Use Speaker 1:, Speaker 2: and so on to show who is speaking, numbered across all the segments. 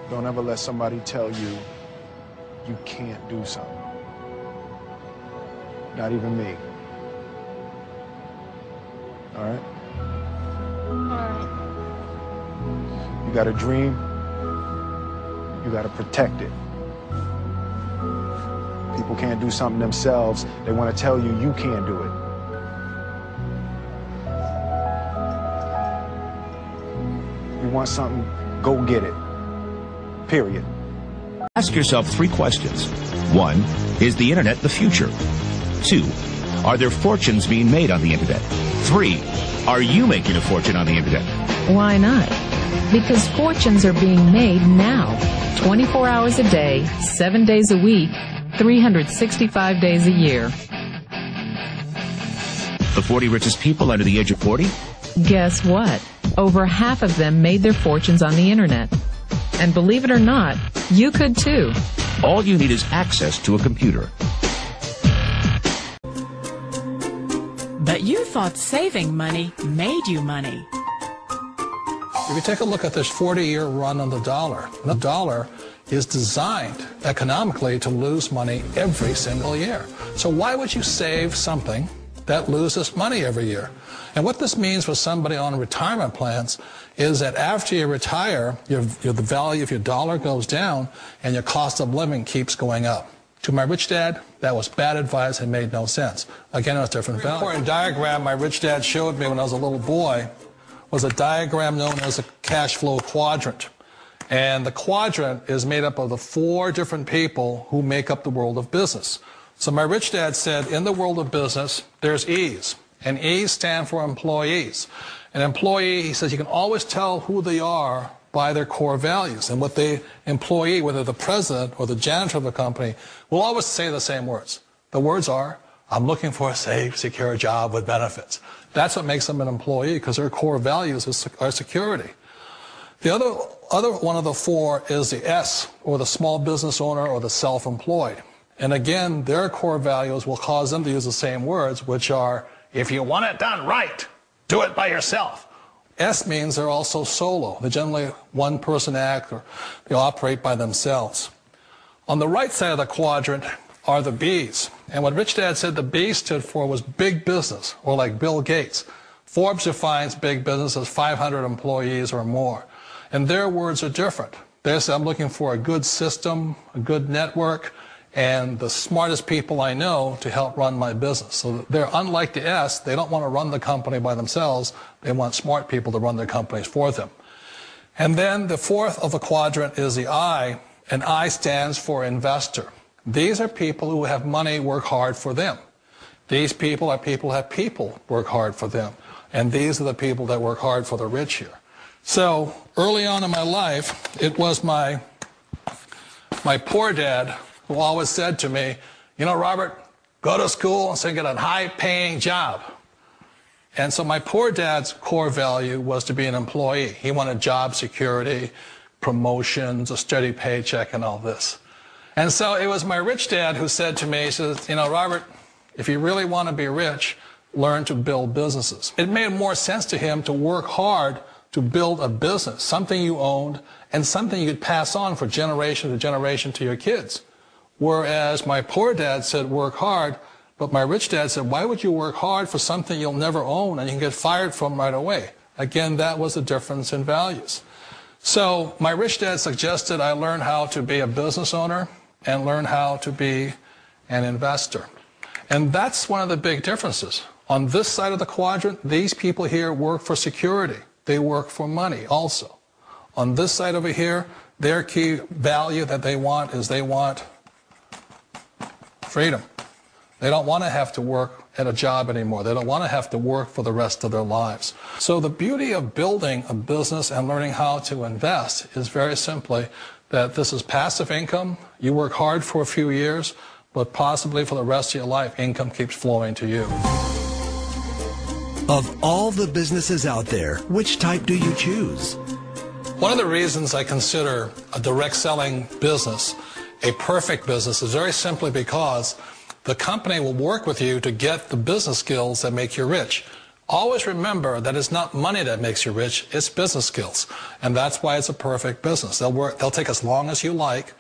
Speaker 1: Don't ever let somebody tell you you can't do something. Not even me. All right?
Speaker 2: All right.
Speaker 1: You got a dream, you got to protect it. People can't do something themselves. They want to tell you you can't do it. You want something, go get it. Period.
Speaker 3: Ask yourself 3 questions. 1, is the internet the future? 2, are there fortunes being made on the internet? 3, are you making a fortune on the internet?
Speaker 4: Why not? Because fortunes are being made now, 24 hours a day, 7 days a week, 365 days a year.
Speaker 3: The 40 richest people under the age of 40?
Speaker 4: Guess what? Over half of them made their fortunes on the internet. And believe it or not, you could too.
Speaker 3: All you need is access to a computer.
Speaker 5: But you thought saving money made you money.
Speaker 6: If you take a look at this 40-year run on the dollar is designed economically to lose money every single year. So why would you save something that loses money every year? And what this means for somebody on retirement plans is that after you retire, the value of your dollar goes down and your cost of living keeps going up. To my rich dad, that was bad advice and made no sense. Again, it was different value. An important diagram my rich dad showed me when I was a little boy was a diagram known as a cash flow quadrant. And the quadrant is made up of the 4 different people who make up the world of business. So my rich dad said, in the world of business, there's E's. And E's stand for employees. An employee, he says, you can always tell who they are by their core values. And what the employee, whether the president or the janitor of the company, will always say the same words. The words are, I'm looking for a safe, secure job with benefits. That's what makes them an employee, because their core values are security. The other one of the 4 is the S, or the small business owner or the self-employed. And again, their core values will cause them to use the same words, which are, if you want it done right, do it by yourself. S means they're also solo. They're generally one-person act, or they operate by themselves. On the right side of the quadrant are the B's. And what Rich Dad said the B stood for was big business, or like Bill Gates. Forbes defines big business as 500 employees or more. And their words are different. They say, I'm looking for a good system, a good network, and the smartest people I know to help run my business. So they're unlike the S. They don't want to run the company by themselves. They want smart people to run their companies for them. And then the 4th of the quadrant is the I, and I stands for investor. These are people who have money work hard for them. These people are people who have people work hard for them. And these are the people that work hard for the rich here. So early on in my life, it was my poor dad who always said to me, you know, Robert, go to school and so get a high-paying job. And so my poor dad's core value was to be an employee. He wanted job security, promotions, a steady paycheck, and all this. And so it was my rich dad who said to me, he says, you know, Robert, if you really want to be rich, learn to build businesses. It made more sense to him to work hard to build a business, something you owned, and something you could pass on for generation to generation to your kids. Whereas my poor dad said, work hard, but my rich dad said, why would you work hard for something you'll never own and you can get fired from right away? Again, that was the difference in values. So my rich dad suggested I learn how to be a business owner and learn how to be an investor. And that's one of the big differences. On this side of the quadrant, these people here work for security. They work for money also. On this side over here, their key value that they want is they want freedom. They don't want to have to work at a job anymore. They don't want to have to work for the rest of their lives. So the beauty of building a business and learning how to invest is very simply that this is passive income. You work hard for a few years, but possibly for the rest of your life, income keeps flowing to you.
Speaker 7: Of all the businesses out there, which type do you choose?
Speaker 6: One of the reasons I consider a direct selling business a perfect business is very simply because the company will work with you to get the business skills that make you rich. Always remember that it's not money that makes you rich, it's business skills. And that's why it's a perfect business. They'll take as long as you like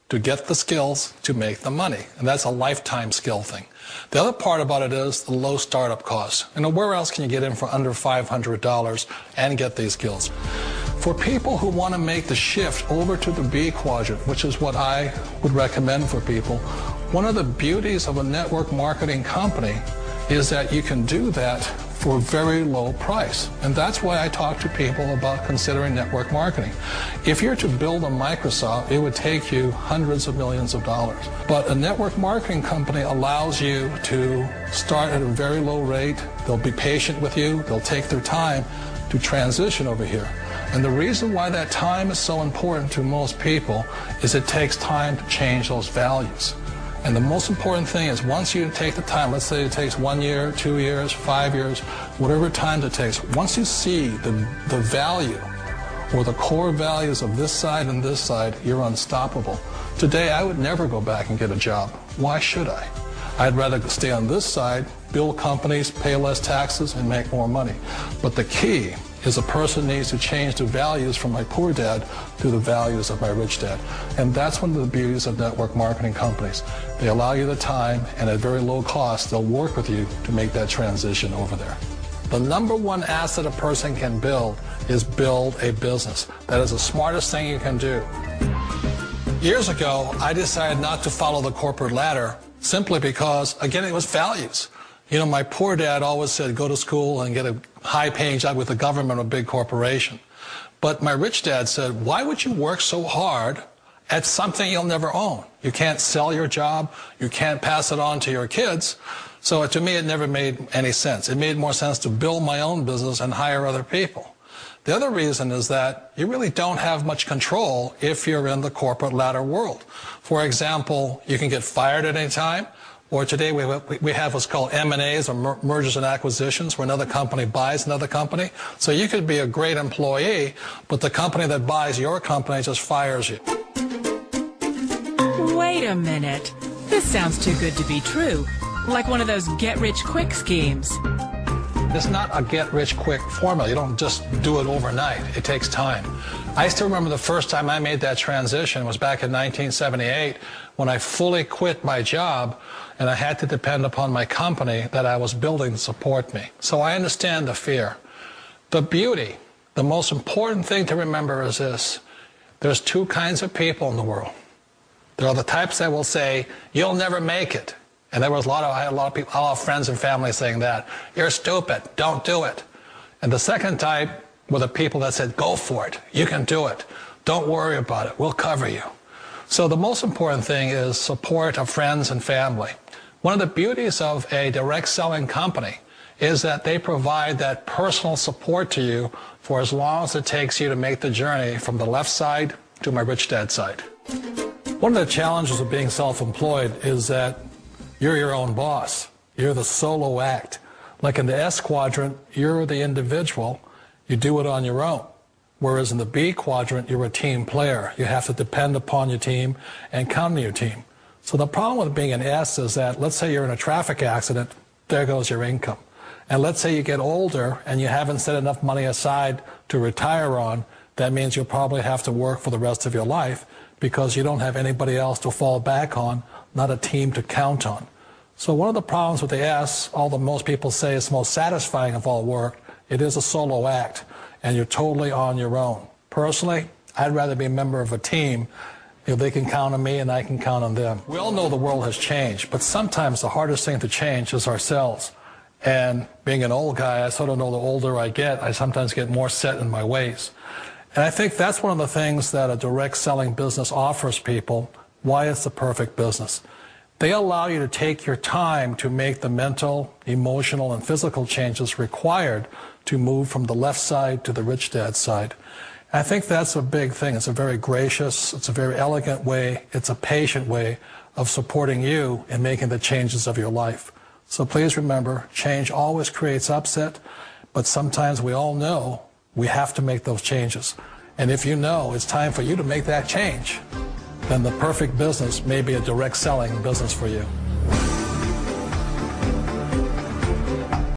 Speaker 6: to get the skills to make the money. And that's a lifetime skill thing. The other part about it is the low startup costs. You know, where else can you get in for under $500 and get these skills? For people who want to make the shift over to the B quadrant, which is what I would recommend for people, one of the beauties of a network marketing company is that you can do that for a very low price. And that's why I talk to people about considering network marketing. If you're to build a Microsoft, it would take you hundreds of millions of dollars. But a network marketing company allows you to start at a very low rate. They'll be patient with you. They'll take their time to transition over here. And the reason why that time is so important to most people is it takes time to change those values. And the most important thing is once you take the time, let's say it takes 1 year, 2 years, 5 years, whatever time it takes, once you see the value or the core values of this side and this side, you're unstoppable. Today, I would never go back and get a job. Why should I? I'd rather stay on this side, build companies, pay less taxes, and make more money. But the key is a person needs to change the values from my poor dad to the values of my rich dad. And that's one of the beauties of network marketing companies. They allow you the time, and at very low cost, they'll work with you to make that transition over there. The number one asset a person can build is build a business. That is the smartest thing you can do. Years ago, I decided not to follow the corporate ladder simply because, again, it was values. You know, my poor dad always said, go to school and get a high-paying job with the government or a big corporation. But my rich dad said, why would you work so hard at something you'll never own? You can't sell your job. You can't pass it on to your kids. So to me, it never made any sense. It made more sense to build my own business and hire other people. The other reason is that you really don't have much control if you're in the corporate ladder world. For example, you can get fired at any time. Or today we have what's called M&As, or mergers and acquisitions, where another company buys another company. So you could be a great employee, but the company that buys your company just fires you.
Speaker 5: Wait a minute. This sounds too good to be true. Like one of those get-rich-quick schemes.
Speaker 6: It's not a get-rich-quick formula. You don't just do it overnight. It takes time. I still remember the first time I made that transition was back in 1978 when I fully quit my job and I had to depend upon my company that I was building to support me. So I understand the fear. The beauty, the most important thing to remember is this. There's two kinds of people in the world. There are the types that will say, you'll never make it. And I had a lot of people, a lot of friends and family saying that. You're stupid. Don't do it. And the second type were the people that said, go for it. You can do it. Don't worry about it. We'll cover you. So the most important thing is support of friends and family. One of the beauties of a direct selling company is that they provide that personal support to you for as long as it takes you to make the journey from the left side to my rich dad side. One of the challenges of being self-employed is that you're your own boss. You're the solo act. Like in the S quadrant, you're the individual. You do it on your own. Whereas in the B quadrant, you're a team player. You have to depend upon your team and count on your team. So the problem with being an S is that, let's say you're in a traffic accident, there goes your income. And let's say you get older and you haven't set enough money aside to retire on, that means you'll probably have to work for the rest of your life because you don't have anybody else to fall back on, not a team to count on. So one of the problems with the S, although most people say it's the most satisfying of all work, it is a solo act, and you're totally on your own. Personally, I'd rather be a member of a team. If they can count on me and I can count on them. We all know the world has changed, but sometimes the hardest thing to change is ourselves. And being an old guy, I sort of know the older I get, I sometimes get more set in my ways. And I think that's one of the things that a direct selling business offers people, why it's the perfect business. They allow you to take your time to make the mental, emotional, and physical changes required to move from the left side to the rich dad side. I think that's a big thing. It's a very gracious, it's a very elegant way, it's a patient way of supporting you in making the changes of your life. So please remember, change always creates upset, but sometimes we all know we have to make those changes. And if you know it's time for you to make that change, then the perfect business may be a direct selling business for you.